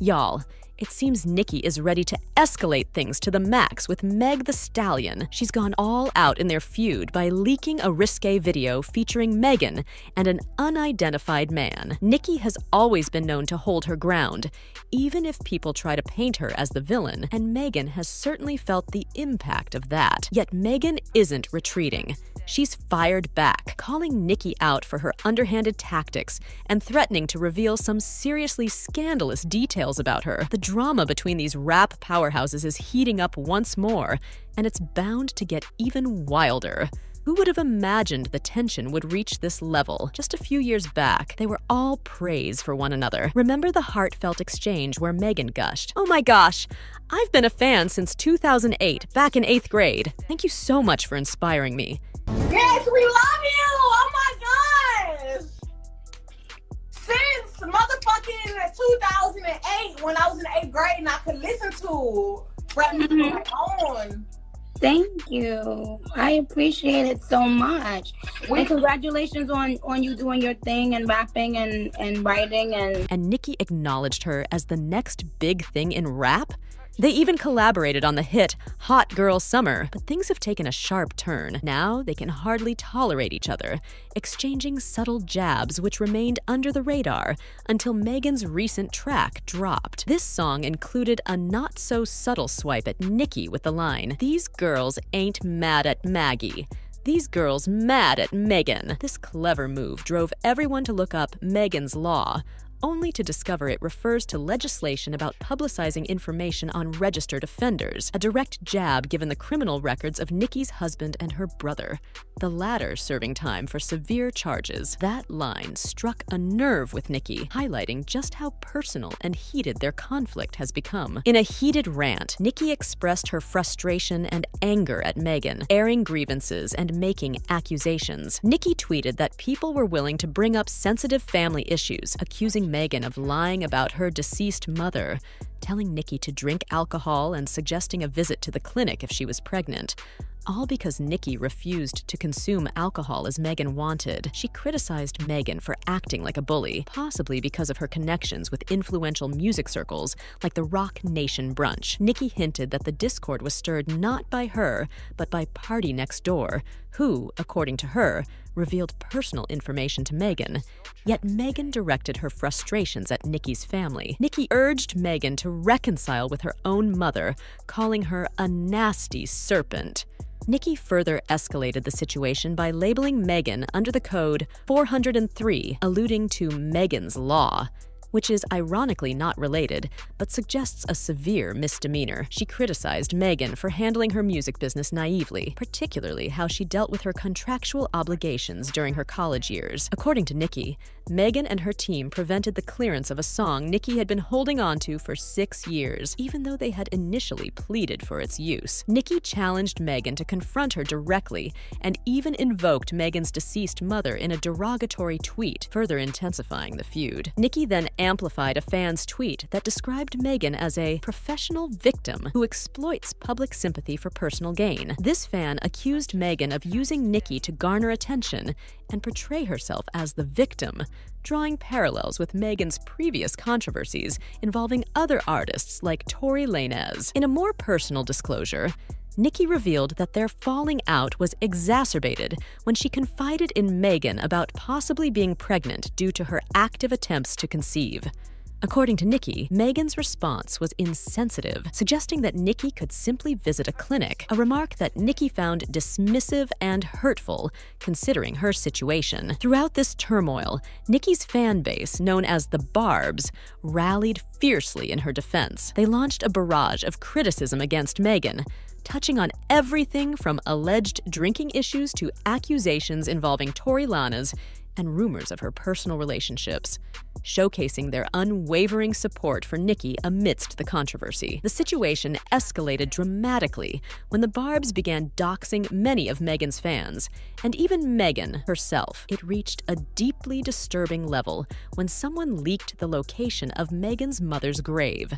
Y'all, it seems Nikki is ready to escalate things to the max with Meg the Stallion. She's gone all out in their feud by leaking a risqué video featuring Megan and an unidentified man. Nikki has always been known to hold her ground, even if people try to paint her as the villain, and Megan has certainly felt the impact of that. Yet Megan isn't retreating. She's fired back, calling Nikki out for her underhanded tactics and threatening to reveal some seriously scandalous details about her. The drama between these rap powerhouses is heating up once more, and it's bound to get even wilder. Who would have imagined the tension would reach this level? Just a few years back, they were all praise for one another. Remember the heartfelt exchange where Megan gushed, "Oh my gosh, I've been a fan since 2008, back in 8th grade. Thank you so much for inspiring me." Yes, we love you! Oh my gosh! Since motherfucking 2008, when I was in 8th grade and I could listen to rap music on. Thank you. I appreciate it so much. And congratulations on you doing your thing and rapping and writing And Nikki acknowledged her as the next big thing in rap? They even collaborated on the hit Hot Girl Summer, but things have taken a sharp turn. Now they can hardly tolerate each other, exchanging subtle jabs which remained under the radar until Megan's recent track dropped. This song included a not-so-subtle swipe at Nikki with the line, "These girls ain't mad at Maggie. These girls mad at Megan." This clever move drove everyone to look up Megan's Law, only to discover it refers to legislation about publicizing information on registered offenders, a direct jab given the criminal records of Nikki's husband and her brother, the latter serving time for severe charges. That line struck a nerve with Nikki, highlighting just how personal and heated their conflict has become. In a heated rant, Nikki expressed her frustration and anger at Megan, airing grievances and making accusations. Nikki tweeted that people were willing to bring up sensitive family issues, accusing Megan of lying about her deceased mother, telling Nikki to drink alcohol and suggesting a visit to the clinic if she was pregnant. All because Nikki refused to consume alcohol as Megan wanted. She criticized Megan for acting like a bully, possibly because of her connections with influential music circles like the Rock Nation brunch. Nikki hinted that the discord was stirred not by her, but by Party Next Door, who, according to her, revealed personal information to Megan. Yet Megan directed her frustrations at Nikki's family. Nikki urged Megan to reconcile with her own mother, calling her a nasty serpent. Nikki further escalated the situation by labeling Megan under the code 403, alluding to Megan's Law, which is ironically not related, but suggests a severe misdemeanor. She criticized Megan for handling her music business naively, particularly how she dealt with her contractual obligations during her college years. According to Nikki, Megan and her team prevented the clearance of a song Nikki had been holding onto for 6 years, even though they had initially pleaded for its use. Nikki challenged Megan to confront her directly and even invoked Megan's deceased mother in a derogatory tweet, further intensifying the feud. Nikki then amplified a fan's tweet that described Megan as a professional victim who exploits public sympathy for personal gain. This fan accused Megan of using Nikki to garner attention and portray herself as the victim, drawing parallels with Megan's previous controversies involving other artists like Tory Lanez. In a more personal disclosure, Nikki revealed that their falling out was exacerbated when she confided in Megan about possibly being pregnant due to her active attempts to conceive. According to Nikki, Megan's response was insensitive, suggesting that Nikki could simply visit a clinic, a remark that Nikki found dismissive and hurtful, considering her situation. Throughout this turmoil, Nikki's fan base, known as the Barbs, rallied fiercely in her defense. They launched a barrage of criticism against Megan, touching on everything from alleged drinking issues to accusations involving Tory Lanez and rumors of her personal relationships, showcasing their unwavering support for Nikki amidst the controversy. The situation escalated dramatically when the Barbs began doxing many of Megan's fans, and even Megan herself. It reached a deeply disturbing level when someone leaked the location of Megan's mother's grave.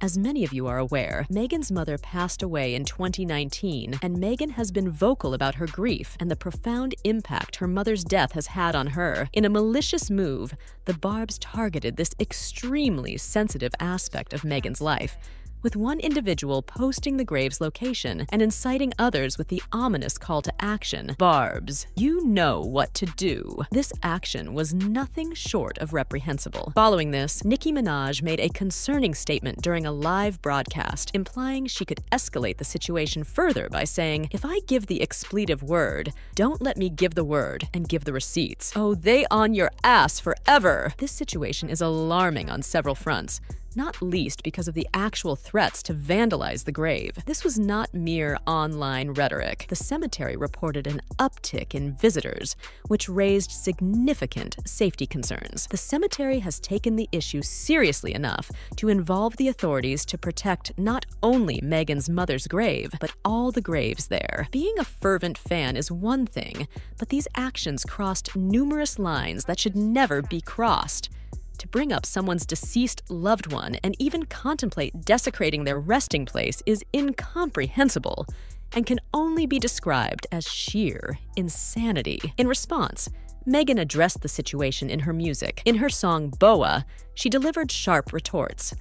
As many of you are aware, Megan's mother passed away in 2019, and Megan has been vocal about her grief and the profound impact her mother's death has had on her. In a malicious move, the Barbs targeted this extremely sensitive aspect of Megan's life, with one individual posting the grave's location and inciting others with the ominous call to action. Barbs, you know what to do. This action was nothing short of reprehensible. Following this, Nicki Minaj made a concerning statement during a live broadcast, implying she could escalate the situation further by saying, "If I give the expletive word, don't let me give the word and give the receipts. Oh, they on your ass forever." This situation is alarming on several fronts, not least because of the actual threats to vandalize the grave. This was not mere online rhetoric. The cemetery reported an uptick in visitors, which raised significant safety concerns. The cemetery has taken the issue seriously enough to involve the authorities to protect not only Megan's mother's grave, but all the graves there. Being a fervent fan is one thing, but these actions crossed numerous lines that should never be crossed. To bring up someone's deceased loved one and even contemplate desecrating their resting place is incomprehensible and can only be described as sheer insanity. In response, Megan addressed the situation in her music. In her song Boa, she delivered sharp retorts.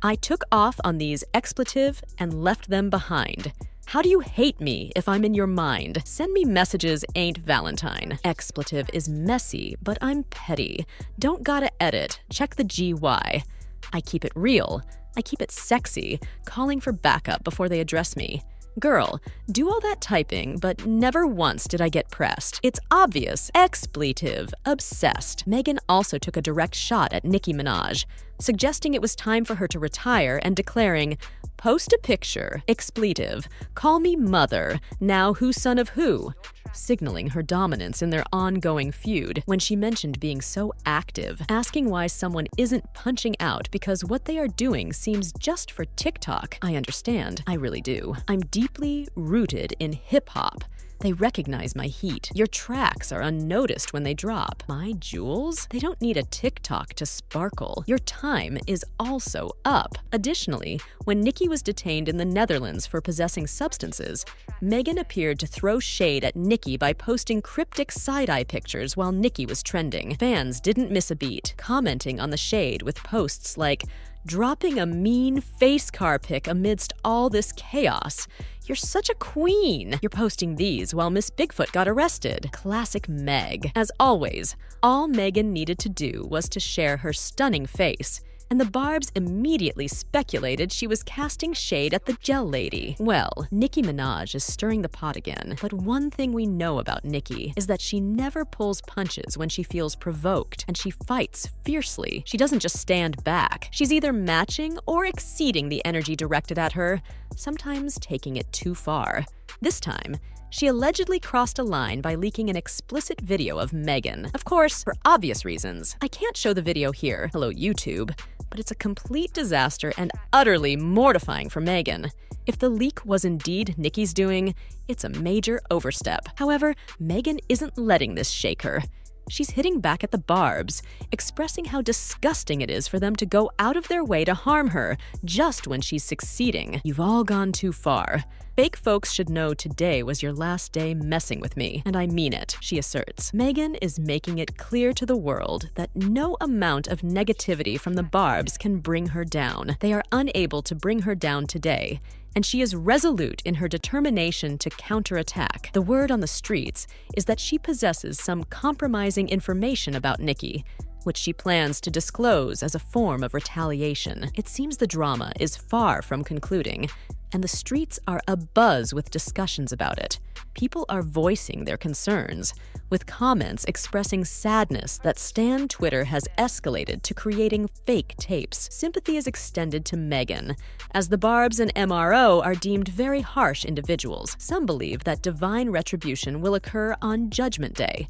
"I took off on these expletive and left them behind. How do you hate me if I'm in your mind? Send me messages ain't Valentine. Expletive is messy, but I'm petty. Don't gotta edit. Check the GY. I keep it real. I keep it sexy, calling for backup before they address me. Girl, do all that typing, but never once did I get pressed. It's obvious. Expletive. Obsessed." Megan also took a direct shot at Nicki Minaj, suggesting it was time for her to retire and declaring, "Post a picture. Expletive. Call me mother. Now who's son of who?" signaling her dominance in their ongoing feud. When she mentioned being so active, asking why someone isn't punching out because what they are doing seems just for TikTok. I understand. I really do. I'm deeply rooted in hip-hop. They recognize my heat. Your tracks are unnoticed when they drop. My jewels? They don't need a TikTok to sparkle. Your time is also up. Additionally, when Nikki was detained in the Netherlands for possessing substances, Megan appeared to throw shade at Nikki by posting cryptic side-eye pictures while Nikki was trending. Fans didn't miss a beat, commenting on the shade with posts like, "Dropping a mean face car pic amidst all this chaos. You're such a queen." You're posting these while Miss Bigfoot got arrested. Classic Meg. As always, all Megan needed to do was to share her stunning face, and the Barbs immediately speculated she was casting shade at the gel lady. Well, Nicki Minaj is stirring the pot again, but one thing we know about Nikki is that she never pulls punches when she feels provoked, and she fights fiercely. She doesn't just stand back. She's either matching or exceeding the energy directed at her, sometimes taking it too far. This time, she allegedly crossed a line by leaking an explicit video of Megan. Of course, for obvious reasons. I can't show the video here, hello YouTube, but it's a complete disaster and utterly mortifying for Megan. If the leak was indeed Nicki's doing, it's a major overstep. However, Megan isn't letting this shake her. She's hitting back at the Barbs, expressing how disgusting it is for them to go out of their way to harm her just when she's succeeding. You've all gone too far. Fake folks should know today was your last day messing with me, and I mean it, she asserts. Megan is making it clear to the world that no amount of negativity from the Barbs can bring her down. They are unable to bring her down today, and she is resolute in her determination to counterattack. The word on the streets is that she possesses some compromising information about Nikki, which she plans to disclose as a form of retaliation. It seems the drama is far from concluding, and the streets are abuzz with discussions about it. People are voicing their concerns, with comments expressing sadness that Stan Twitter has escalated to creating fake tapes. Sympathy is extended to Megan, as the Barbs and MRO are deemed very harsh individuals. Some believe that divine retribution will occur on Judgment Day.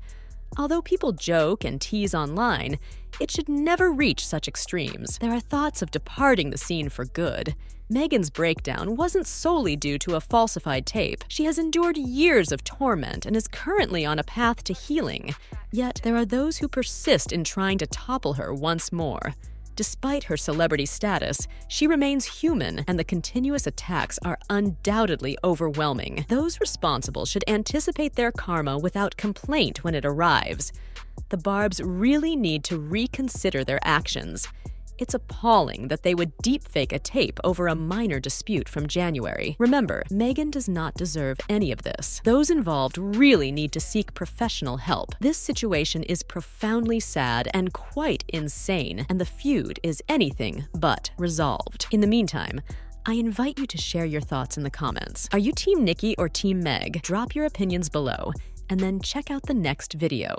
Although people joke and tease online, it should never reach such extremes. There are thoughts of departing the scene for good. Megan's breakdown wasn't solely due to a falsified tape. She has endured years of torment and is currently on a path to healing. Yet there are those who persist in trying to topple her once more. Despite her celebrity status, she remains human, and the continuous attacks are undoubtedly overwhelming. Those responsible should anticipate their karma without complaint when it arrives. The Barbs really need to reconsider their actions. It's appalling that they would deepfake a tape over a minor dispute from January. Remember, Meghan does not deserve any of this. Those involved really need to seek professional help. This situation is profoundly sad and quite insane, and the feud is anything but resolved. In the meantime, I invite you to share your thoughts in the comments. Are you Team Nikki or Team Meg? Drop your opinions below, and then check out the next video.